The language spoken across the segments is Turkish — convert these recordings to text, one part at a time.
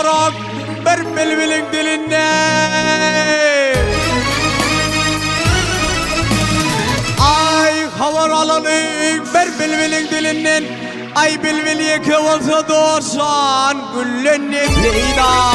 sorak bir bilbilin dilinden. Ay havar alanın bir bilbilin dilinden. Ay bilbil ki olsa doğsan güllen ne peyda.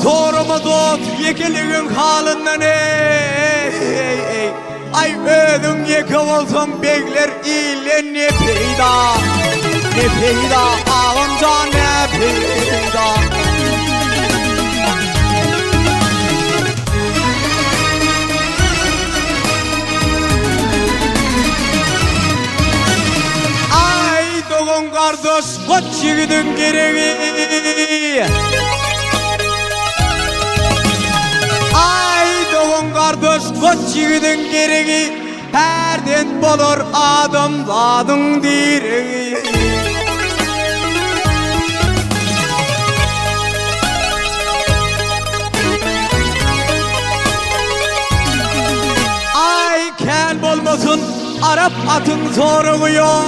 Sorumu dot yekiliğin halinden ey. Ay ödüm yeki olsun bekler ile ne peyda. Ne peyda ağınca ne peyda. Ay doğun kardeş koç yiğidin gereği. Ay doğun kardeş koç yiğidin gereği. Herden bolur adamladın direği. Ay ken bolmasın Arap atın soruyor.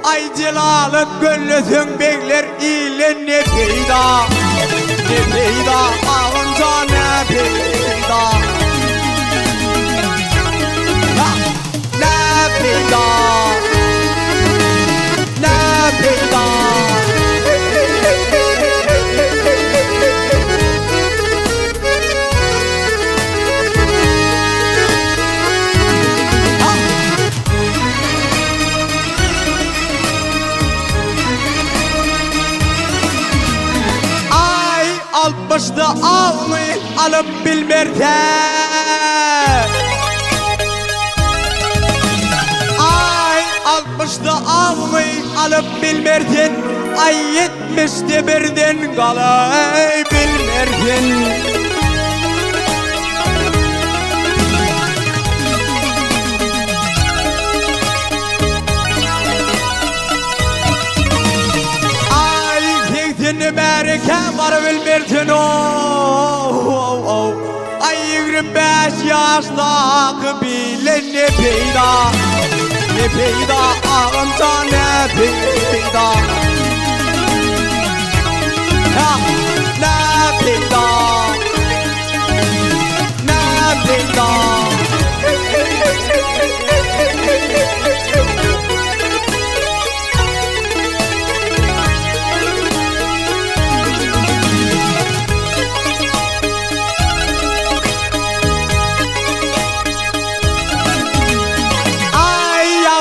Ay celalı gönlüsün bekler ile ne peyda. Ne peyda ağınca ne peyda. Ne peyda. Ne peyda. Almıştı almayı alıp bilmerken. Ay almıştı almayı alıp bilmerken. Ay yetmişti birden kalay bilmerken. Amerika var bilmersin o. Ay 25 yaşlık bile ne peyda. Ne peyda ağınca ne peyda. Ne peyda. Ne peyda.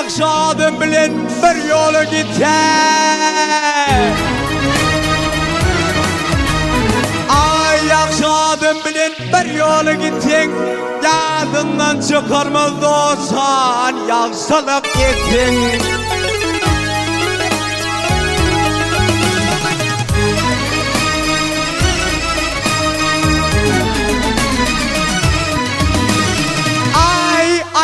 Akşadım bilen bir yolu gitsen. Ay akşadım bilen bir yolu gitsen. Yadından çıkarmaz olsan yaksalık gitsin.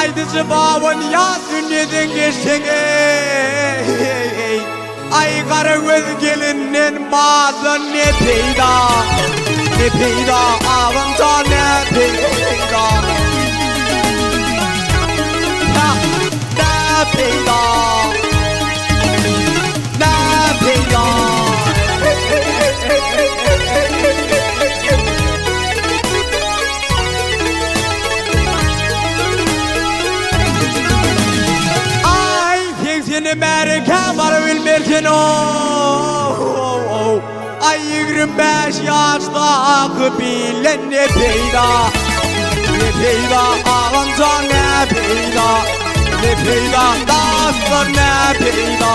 Aydıcı babın ya dünyadan geçsen ey. Ay karı göz gelinin bazı ne peyda. Ne peyda ağınca ne peyda. Ne peyda. Ne peyda. Amerika var bilmersin o. Ay 25 yaşlık bile ne peyda. Ne peyda ağınca ne peyda. Ne peyda dağıtır ne peyda.